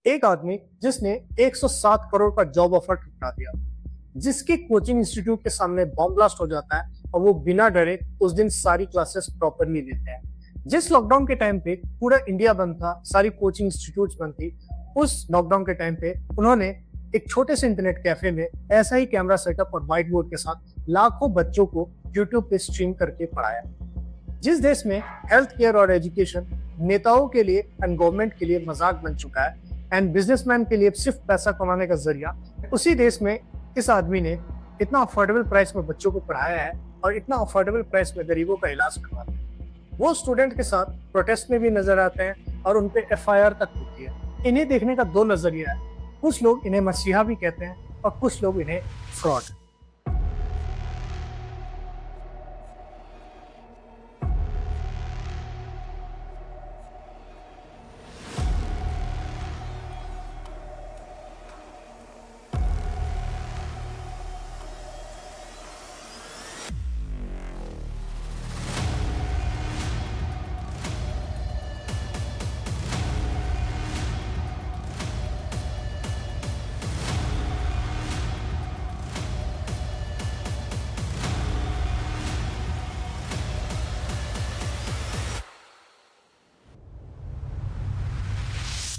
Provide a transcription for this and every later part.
एक आदमी जिसने 107 करोड़ का जॉब ऑफर ठुकरा दिया, जिसके कोचिंग इंस्टीट्यूट के सामने बॉम्ब ब्लास्ट हो जाता है और वो बिना डरे उस दिन सारी क्लासेस प्रॉपरली लेते हैं। जिस लॉकडाउन के टाइम पे पूरा इंडिया बंद था, सारी कोचिंग इंस्टीट्यूट्स बंद थी, उस लॉकडाउन के टाइम पे उन्होंने एक छोटे से इंटरनेट कैफे में ऐसा ही कैमरा सेटअप और व्हाइट बोर्ड के साथ लाखों बच्चों को यूट्यूब पे स्ट्रीम करके पढ़ाया। जिस देश में हेल्थ केयर और एजुकेशन नेताओं के लिए एंड गवर्नमेंट के लिए मजाक बन चुका है एंड बिजनेसमैन के लिए सिर्फ पैसा कमाने का जरिया, उसी देश में इस आदमी ने इतना अफोर्डेबल प्राइस में बच्चों को पढ़ाया है और इतना अफोर्डेबल प्राइस में गरीबों का इलाज करवाया है। वो स्टूडेंट के साथ प्रोटेस्ट में भी नजर आते हैं और उन पे एफआईआर तक होती है। इन्हें देखने का दो नजरिया है, कुछ लोग इन्हें मसीहा भी कहते हैं और कुछ लोग इन्हें फ्रॉड।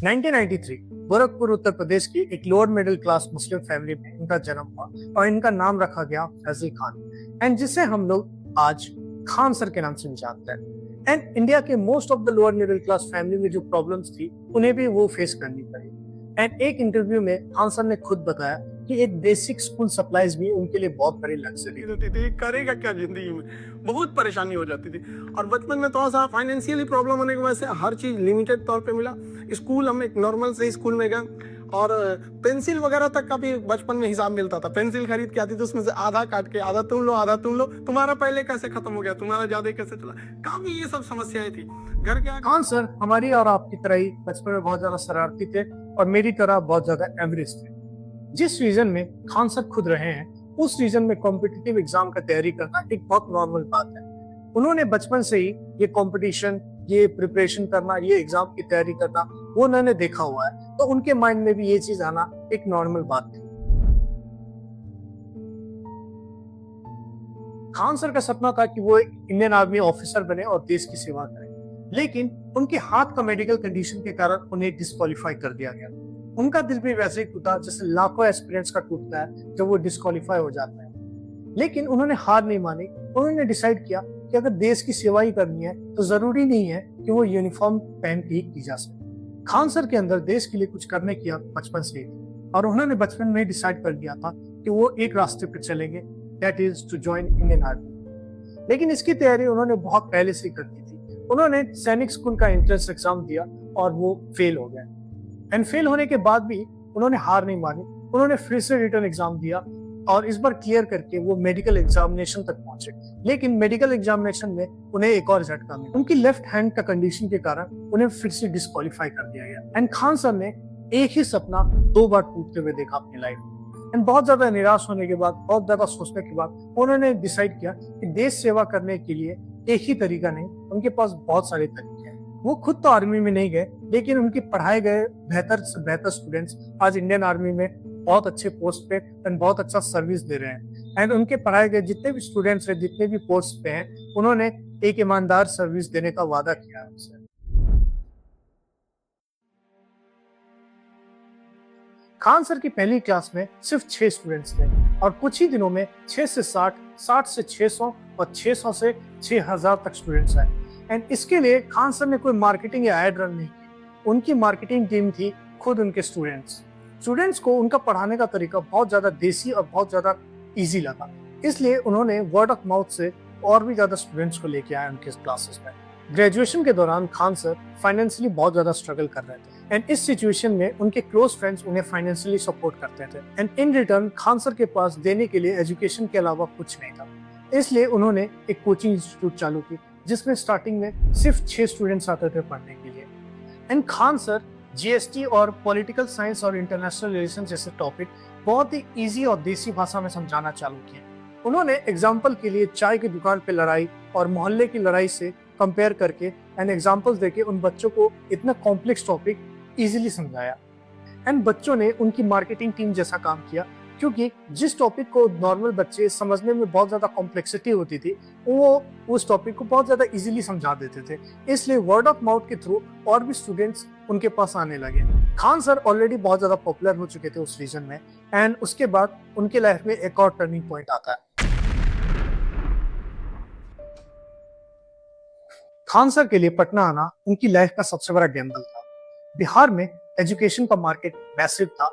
1993 गोरखपुर उत्तर प्रदेश की एक lower middle class Muslim family में इनका जन्म हुआ और इनका नाम रखा गया फैजल खान, एंड जिसे हम लोग आज खान सर के नाम से भी जानते हैं। एंड इंडिया के most of the lower middle class family में जो प्रॉब्लम्स थी उन्हें भी वो फेस करनी पड़ी। एंड एक इंटरव्यू में खान सर ने खुद बताया कि एक बेसिक स्कूल सप्लाईज भी उनके लिए बहुत बड़ी लग्जरी होती थी। करेगा क्या जिंदगी में, बहुत परेशानी हो जाती थी। और बचपन में थोड़ा सा फाइनेंशियली प्रॉब्लम होने की वजह से हर चीज लिमिटेड तौर पे मिला। स्कूल हम एक नॉर्मल से स्कूल में गए और पेंसिल वगैरह तक का भी बचपन में हिसाब मिलता था। पेंसिल खरीद के आती थी, उसमें से आधा काट के आधा तुम लो आधा तुम लो, तुम्हारा पहले कैसे खत्म हो गया, तुम्हारा ज्यादा कैसे चला, काफी ये सब समस्याएं थी घर के। खान सर हमारी और आपकी तरह ही बचपन में बहुत ज्यादा शरारती थे और मेरी तरह बहुत ज्यादा एवरेज थे। जिस रीजन में खान सर खुद रहे हैं, उस रीजन में कॉम्पिटिटिव एग्जाम का तैयारी करना एक बहुत नॉर्मल बात है। उन्होंने बचपन से ही ये कंपटीशन, ये प्रिपरेशन करना, ये एग्जाम की तैयारी करना वो उन्होंने देखा हुआ है, तो उनके माइंड में भी ये चीज आना एक नॉर्मल बात थी। खान सर का सपना था कि वो एक इंडियन आर्मी ऑफिसर बने और देश की सेवा करें, लेकिन उनके हाथ का मेडिकल कंडीशन के कारण उन्हें डिस्क्वालीफाई कर दिया गया। उनका दिल भी वैसे ही टूटा जैसे लाखों एस्पिरेंट्स का टूटता है जब वो डिस्क्वालीफाई हो जाता है। लेकिन उन्होंने हार नहीं मानी। उन्होंने डिसाइड किया कि अगर देश की सेवा ही करनी है तो जरूरी नहीं है कि वो यूनिफॉर्म पहन के ही की जा सके। खान सर के अंदर देश के लिए कुछ करने की बचपन से ही थी और उन्होंने बचपन में डिसाइड कर लिया था कि वो एक रास्ते पर चलेंगे, that is to join Indian army. लेकिन इसकी तैयारी उन्होंने बहुत पहले से कर दी थी। उन्होंने सैनिक स्कूल का एंट्रेंस एग्जाम दिया और वो फेल हो गए। एंड फेल होने के बाद भी उन्होंने हार नहीं मानी। उन्होंने फिर से रिटर्न एग्जाम दिया और इस बार क्लियर करके वो मेडिकल एग्जामिनेशन तक पहुंचे। लेकिन मेडिकल एग्जामिनेशन में उन्हें एक और झटका मिला। उनकी लेफ्ट हैंड का कंडीशन के कारण उन्हें फिर से डिस्क्वालीफाई कर दिया गया। एंड खान सर ने एक ही सपना 2 बार टूटते हुए देखा अपनी लाइफ में। एंड बहुत ज्यादा निराश होने के बाद, बहुत ज्यादा सोचने के बाद उन्होंने डिसाइड किया कि देश सेवा करने के लिए एक ही तरीका नहीं, उनके पास बहुत सारे तरीके हैं। वो खुद तो आर्मी में नहीं गए, लेकिन उनके पढ़ाए गए बेहतर से बेहतर स्टूडेंट्स आज इंडियन आर्मी में बहुत अच्छे पोस्ट पे एंड बहुत अच्छा सर्विस दे रहे हैं। एंड उनके पढ़ाए गए जितने भी स्टूडेंट्स हैं, जितने भी पोस्ट पे हैं, उन्होंने एक ईमानदार सर्विस देने का वादा किया है उनसे। खान सर की पहली क्लास में सिर्फ 6 स्टूडेंट्स थे और कुछ ही दिनों में 6 से 60, 60 से 600 और 600 से 6000 तक स्टूडेंट्स आए। एंड इसके लिए खान सर ने कोई मार्केटिंग या एड रन नहीं की। उनकी मार्केटिंग टीम थी खुद उनके स्टूडेंट्स को उनका पढ़ाने का तरीका बहुत ज्यादा देसी और बहुत ज्यादा इजी लगा, इसलिए उन्होंने वर्ड ऑफ माउथ से और भी ज्यादा स्टूडेंट्स को लेके आए उनके क्लासेस में। ग्रेजुएशन के दौरान खान सर फाइनेंशियली बहुत ज्यादा स्ट्रगल कर रहे थे एंड इस सिचुएशन में उनके क्लोज फ्रेंड्स उन्हें फाइनेंशियली सपोर्ट करते थे। And in return Khan sir के पास देने के लिए एजुकेशन के अलावा कुछ नहीं था, इसलिए उन्होंने एक कोचिंग इंस्टीट्यूट चालू की जिसमें स्टार्टिंग में सिर्फ 6 स्टूडेंट्स आते थे पढ़ने के लिए। एंड खान सर जीएसटी और पॉलिटिकल साइंस और इंटरनेशनल रिलेशन जैसे टॉपिक बहुत ही इजी और देसी भाषा में समझाना चालू किए। उन्होंने एग्जाम्पल के लिए चाय की दुकान पे लड़ाई और मोहल्ले की लड़ाई से कंपेयर करके एंड एग्जाम्पल्स देके उन बच्चों को इतना कॉम्प्लेक्स टॉपिक इजीली समझाया। एंड बच्चों ने उनकी मार्केटिंग टीम जैसा काम किया, क्योंकि जिस टॉपिक को नॉर्मल बच्चे समझने में बहुत ज्यादा कॉम्प्लेक्सिटी होती थी, वो उस टॉपिक को बहुत ज्यादा इजीली समझा देते थे। इसलिए वर्ड ऑफ माउथ के थ्रू और भी स्टूडेंट्स उनके पास आने लगे। खान सर ऑलरेडी बहुत ज्यादा पॉपुलर हो चुके थे उस रीजन में, एंड उसके बाद उनके लाइफ में एक और टर्निंग पॉइंट आता है। खान सर के लिए पटना आना उनकी लाइफ का सबसे बड़ा गैम्बल था। बिहार में एजुकेशन का मार्केट मैसिव था।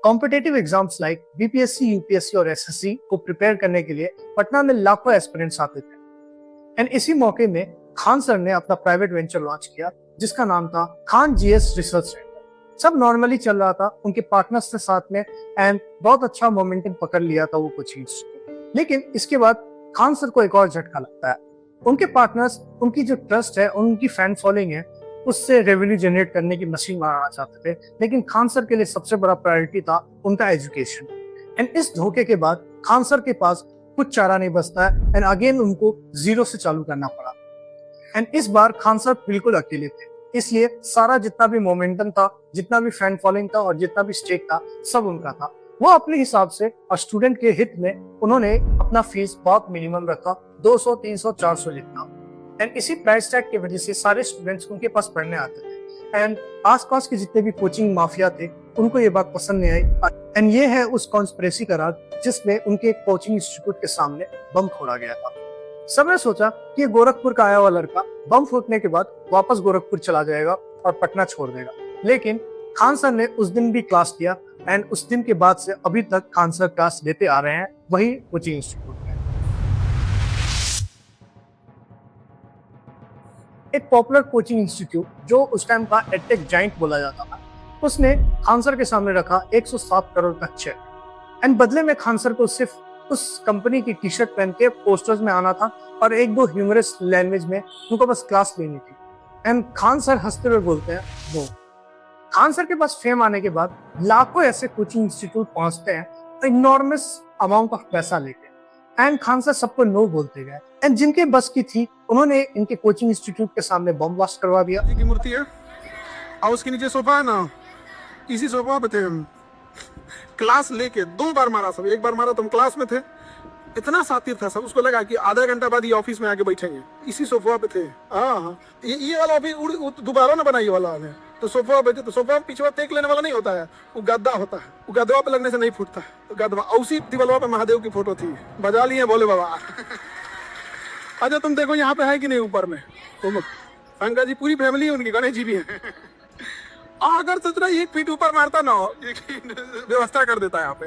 Competitive exams like BPSC, UPSC और एसएससी को प्रिपेयर करने के लिए पटना में लाखों एस्पिरेंट्स आते थे। एंड इसी मौके में खान सर ने अपना प्राइवेट वेंचर लॉन्च किया, जिसका नाम था खान जीएस रिसर्च सेंटर। सब नॉर्मली चल रहा था उनके पार्टनर्स के साथ में, एंड बहुत अच्छा मोमेंटम पकड़ लिया था वो कोचिंग। लेकिन इसके बाद खान सर को एक और झटका लगता है। उनके पार्टनर्स उनकी जो ट्रस्ट है, उनकी फैन फॉलोइंग है, उससे रेवेन्यू जनरेट करने की मशीन बनाना चाहते थे। लेकिन खान सर के लिए सबसे बड़ा प्रायोरिटी था उनका एजुकेशन। एंड इस धोखे के बाद खान सर के पास कुछ चारा नहीं बचता है, एंड अगेन उनको जीरो से चालू करना पड़ा। एंड इस बार खान सर बिल्कुल अकेले थे, इसलिए सारा जितना भी मोमेंटम था, जितना भी फैन फॉलोइंग था और जितना भी स्टेक था, सब उनका था। वो अपने हिसाब से और स्टूडेंट के हित में उन्होंने अपना फीस बहुत मिनिमम रखा, 200, 300, 400 जितना। एंड इसी प्राइस टैग की वजह से सारे स्टूडेंट्स उनके पास पढ़ने आते थे। एंड आसपास के जितने भी कोचिंग माफिया थे, उनको ये बात पसंद नहीं आई। एंड ये है उस कॉन्स्पिरेसी का राज जिसमें उनके कोचिंग इंस्टीट्यूट के सामने बम फोड़ा गया था। सबने सोचा कि ये गोरखपुर का आया हुआ लड़का बम फूटने के बाद वापस गोरखपुर चला जाएगा और पटना छोड़ देगा। लेकिन खान सर ने उस दिन भी क्लास लिया, एंड उस दिन के बाद से अभी तक खान सर क्लास लेते आ रहे हैं वही कोचिंग इंस्टीट्यूट में। एक पॉपुलर कोचिंग इंस्टीट्यूट जो उस टाइम का एडटेक जाइंट बोला जाता था, उसने खान सर के सामने रखा 107 करोड़ का चेक। एंड बदले में खान सर को सिर्फ उस कंपनी की टी शर्ट पहन के पोस्टर्स में आना था और एक दो ह्यूमरस लैंग्वेज में उनको बस क्लास लेनी थी। एंड खान सर हंसते हुए बोलते हैं नो। खान सर के पास फेम आने के बाद लाखों ऐसे कोचिंग इंस्टीट्यूट पहुंचते हैं इनॉर्मस अमाउंट ऑफ पैसा लेके, एंड खान सर सबको नो बोलते गए। एंड जिनके बस की थी, उन्होंने इनके कोचिंग इंस्टीट्यूट के सामने बम ब्लास्ट करवा दिया। की मूर्ति है और उसके नीचे सोफा है ना, इसी सोफा पे थे हम। क्लास लेके 2 बार मारा सब। एक बार मारा तो हम क्लास में थे, इतना सातिर था सब, उसको लगा कि आधा घंटा बाद ये ऑफिस में आके बैठेंगे। इसी सोफा पे थे। हाँ, ये वाला अभी दोबारा ना बनाई वाला है। तो सोफा पे थे, तो सोफा पीछे टेक लेने वाला नहीं होता है, वो गद्दा होता है। वो गद्दवा पे लगने से नहीं फूटता है, तो गद्दवा। उसी दीवार पे महादेव की फोटो थी, बजा लिए बोले बाबा। अच्छा तुम देखो यहाँ पे है कि नहीं ऊपर में, तुम शंकर जी पूरी फैमिली है उनकी, गणेश जी भी है। अगर सोचना 1 फीट ऊपर मारता ना हो, व्यवस्था कर देता है यहाँ पे।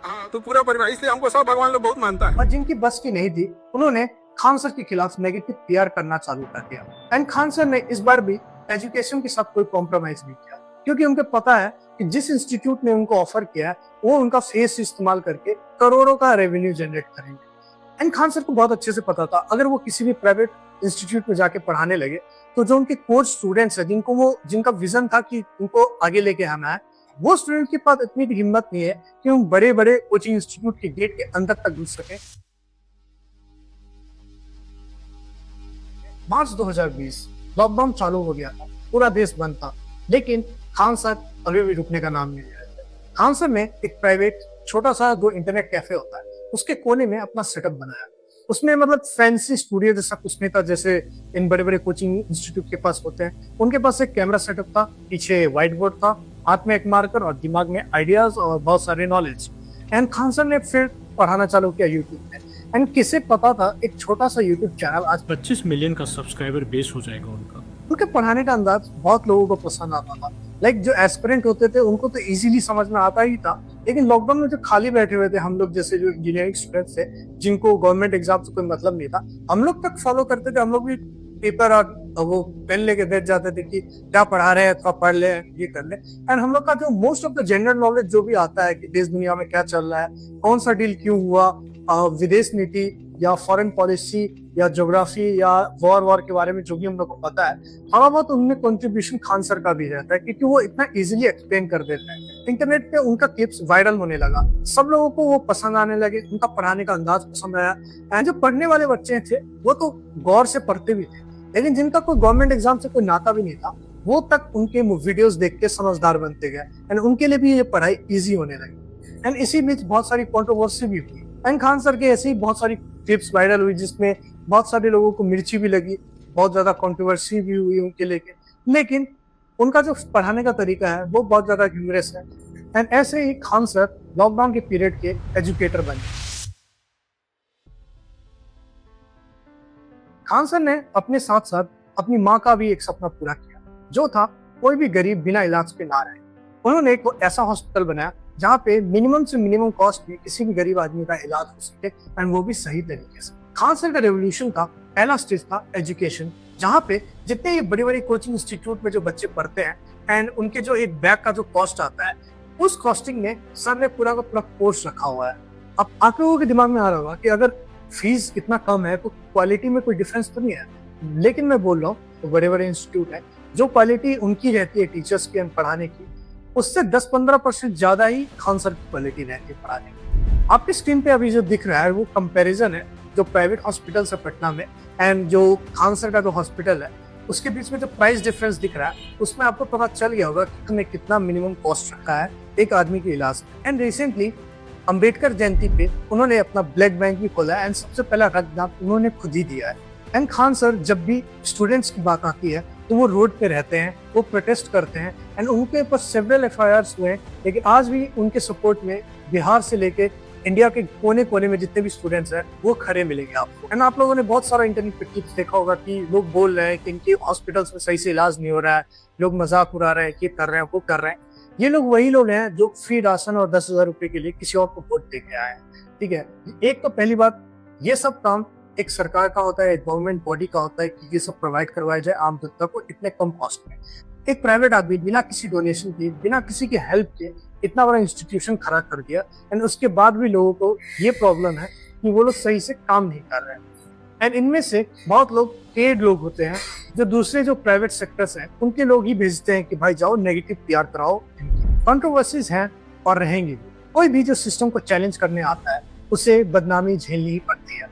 हाँ, तो पूरा परिवार, इसलिए हमको सब भगवान लोग बहुत मानता है। और जिनकी बस की नहीं थी, उन्होंने खान सर के खिलाफ नेगेटिव पीआर करना चालू कर दिया। एंड खान सर ने इस बार भी एजुकेशन के साथ कोई कॉम्प्रोमाइज नहीं किया, क्योंकि उनको पता है कि जिस इंस्टीट्यूट ने उनको ऑफर किया है, वो उनका फेस इस्तेमाल करके करोड़ों का रेवेन्यू जनरेट करेंगे। एंड खान सर को बहुत अच्छे से पता था, अगर वो किसी भी प्राइवेट इंस्टीट्यूट में जाके पढ़ाने लगे, तो जो उनके कोच स्टूडेंट्स है, जिनका विजन था कि उनको आगे लेके आना है, वो स्टूडेंट के पास इतनी भी हिम्मत नहीं है कि वो बड़े बड़े कोचिंग इंस्टीट्यूट के गेट के अंदर तक घुस सके। मार्च 2020 लॉकडाउन चालू हो गया था, पूरा देश बंद था, लेकिन खान सर अभी भी रुकने का नाम नहीं ले रहे थे। खान सर ने एक प्राइवेट छोटा सा जो इंटरनेट कैफे होता है, उसके कोने में अपना सेटअप बनाया। उसमें मतलब फैंसी स्टूडियो जैसा कुछ नहीं था, जैसे इन बड़े बड़े कोचिंग इंस्टीट्यूट के पास होते हैं। उनके पास एक कैमरा सेटअप था, पीछे व्हाइट बोर्ड था, हाथ में एक मार्कर और दिमाग में आइडियाज और बहुत सारे नॉलेज। एंड खान सर ने फिर पढ़ाना चालू किया यूट्यूब पे। एंड किसे पता था एक छोटा सा यूट्यूब चैनल आज 25 मिलियन का सब्सक्राइबर बेस हो जाएगा उनका। उनके पढ़ाने का अंदाज बहुत लोगों को पसंद आता था। लाइक जो एस्पिरेंट होते थे उनको तो इजीली समझ में आता ही था, लेकिन लॉकडाउन में जो खाली बैठे हुए थे हम लोग जैसे जो इंजीनियरिंग स्टूडेंट्स थे, जिनको गवर्नमेंट एग्जाम से कोई मतलब नहीं था, हम लोग तक फॉलो करते थे। हम लोग भी पेपर और वो पेन लेके बैठ जाते थे कि क्या पढ़ा रहे हैं, थोड़ा पढ़ ले, ये कर ले। एंड हम लोग का जो most of the general knowledge जो भी आता है कि देश दुनिया में क्या चल रहा है, कौन सा डील क्यों हुआ, विदेश नीति या फॉरेन पॉलिसी या ज्योग्राफी या वॉर के बारे में जो भी हम लोग को पता है, थोड़ा बहुत उनमें कंट्रीब्यूशन खान सर का भी रहता है, क्योंकि वो इतना इजीली एक्सप्लेन कर देते हैं। इंटरनेट पे उनका क्लिप्स वायरल होने लगा, सब लोगों को वो पसंद आने लगे, उनका पढ़ाने का अंदाज पसंद आया। एंड जो पढ़ने वाले बच्चे थे वो तो गौर से पढ़ते भी थे, लेकिन जिनका कोई गवर्नमेंट एग्जाम से कोई नाता भी नहीं था, वो तक उनके वीडियोस देख के समझदार बनते गए एंड उनके लिए भी ये पढ़ाई इजी होने लगी। एंड इसी बीच बहुत सारी कंट्रोवर्सी भी हुई एंड खान सर के ऐसे ही बहुत सारी क्लिप्स वायरल हुई जिसमें बहुत सारे लोगों को मिर्ची भी लगी, बहुत ज्यादा कंट्रोवर्सी भी हुई उनके लेके, लेकिन उनका जो पढ़ाने का तरीका है वो बहुत ज्यादा ह्यूमरस है। एंड ऐसे ही खान सर लॉकडाउन के पीरियड के एजुकेटर बने। खान सर ने अपने साथ साथ अपनी माँ का भी एक सपना पूरा किया, जो था कोई भी गरीब बिना इलाज के ना रहे। उन्होंने एक ऐसा हॉस्पिटल बनाया जहाँ पे मिनिमम से मिनिमम कॉस्ट में किसी भी गरीब आदमी का इलाज हो सके एंड वो भी सही तरीके से। खान सर का रेवोल्यूशन का पहला स्टेज था एजुकेशन, जहाँ पे जितने ये बड़ी बड़ी कोचिंग इंस्टीट्यूट में जो बच्चे पढ़ते हैं एंड उनके जो एक बैग का जो कॉस्ट आता है, उस कॉस्टिंग में सर ने पूरा का पूरा कोर्स रखा हुआ है। अब आप लोगों के दिमाग में आ रहा होगा कि अगर फीस इतना कम है तो क्वालिटी में कोई डिफरेंस तो नहीं है, लेकिन मैं बोल रहा हूँ तो बड़े बड़े इंस्टीट्यूट है, जो क्वालिटी उनकी रहती है टीचर्स की पढ़ाने की, उससे 10-15% ज्यादा ही खान सर की क्वालिटी रहती है पढ़ाने की। आपकी स्क्रीन पे अभी जो दिख रहा है वो कंपैरिजन है जो प्राइवेट हॉस्पिटल है पटना में एंड जो खान सर का जो हॉस्पिटल है उसके बीच में जो प्राइस डिफरेंस दिख रहा है, उसमें आपको पता चल गया होगा कि उन्होंने कितना मिनिमम कॉस्ट रखा है एक आदमी के इलाज में। एंड रिसेंटली अंबेडकर जयंती पे उन्होंने अपना ब्लड बैंक भी खोला है एंड सबसे पहला रक्तदान उन्होंने खुद ही दिया है। एंड खान सर जब भी स्टूडेंट्स की बात आती है तो वो रोड पे रहते हैं, वो प्रोटेस्ट करते हैं एंड उनके ऊपर सेवरल एफआईआर्स हुए, लेकिन आज भी उनके सपोर्ट में बिहार से लेके इंडिया के कोने कोने में जितने भी स्टूडेंट्स हैं वो खड़े मिलेंगे आपको। एंड आप लोगों ने बहुत सारा इंटरनेट पे क्लिप्स देखा होगा कि लोग बोल रहे हैं कि इनके हॉस्पिटल्स में सही से इलाज नहीं हो रहा है, लोग मजाक उड़ा रहे हैं, ये कर रहे हैं वो कर रहे हैं। ये लोग वही लोग हैं जो फ्री राशन और 10,000 रुपए के लिए किसी और को वोट दे के आए हैं। ठीक है, एक तो पहली बात, ये सब काम एक सरकार का होता है, एक गवर्नमेंट बॉडी का होता है कि ये सब प्रोवाइड करवाया जाए आम जनता को इतने कम कॉस्ट में। एक प्राइवेट आदमी बिना किसी डोनेशन के, बिना किसी के हेल्प के इतना बड़ा इंस्टीट्यूशन खड़ा कर दिया एंड उसके बाद भी लोगों को ये प्रॉब्लम है कि वो लोग सही से काम नहीं कर रहे हैं। एंड इनमें से बहुत लोग पेड लोग होते हैं जो दूसरे जो प्राइवेट सेक्टर्स हैं उनके लोग ही भेजते हैं कि भाई जाओ नेगेटिव पीआर कराओ। कंट्रोवर्सीज हैं और रहेंगी। कोई भी जो सिस्टम को चैलेंज करने आता है उसे बदनामी झेलनी ही पड़ती है।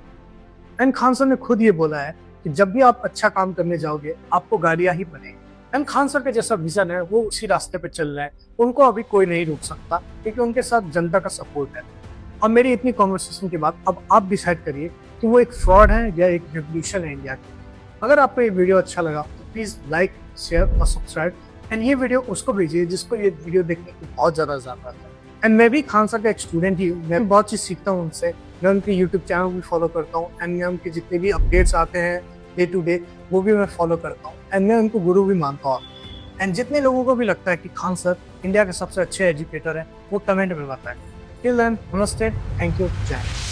एंड खान सर ने खुद ये बोला है कि जब भी आप अच्छा काम करने जाओगे आपको गालियां ही बनेगी। एंड खान सर का जैसा विजन है वो उसी रास्ते पे चल रहा है, उनको अभी कोई नहीं रोक सकता क्योंकि उनके साथ जनता का सपोर्ट है। और मेरी इतनी कॉन्वर्सेशन के बाद अब आप डिसाइड करिए कि वो एक फ्रॉड है या एक रेवोल्यूशन है इंडिया की। अगर आपको ये वीडियो अच्छा लगा तो प्लीज लाइक, शेयर और सब्सक्राइब एंड ये वीडियो उसको भेजिए जिसको ये वीडियो देखने की बहुत ज्यादा जरूरत है। एंड मैं भी खान सर का एक स्टूडेंट ही हूँ, मैं बहुत चीज सीखता हूँ उनसे। मैं उनके यूट्यूब चैनल भी फॉलो करता हूँ एंड मैं उनके जितने भी अपडेट्स आते हैं डे टू डे वो भी मैं फॉलो करता हूँ एंड मैं उनको गुरु भी मानता हूँ। एंड जितने लोगों को भी लगता है कि खान सर इंडिया के सबसे अच्छे एजुकेटर हैं वो कमेंट में बताएं। टिल देन, नमस्ते, थैंक यू, जय हिंद।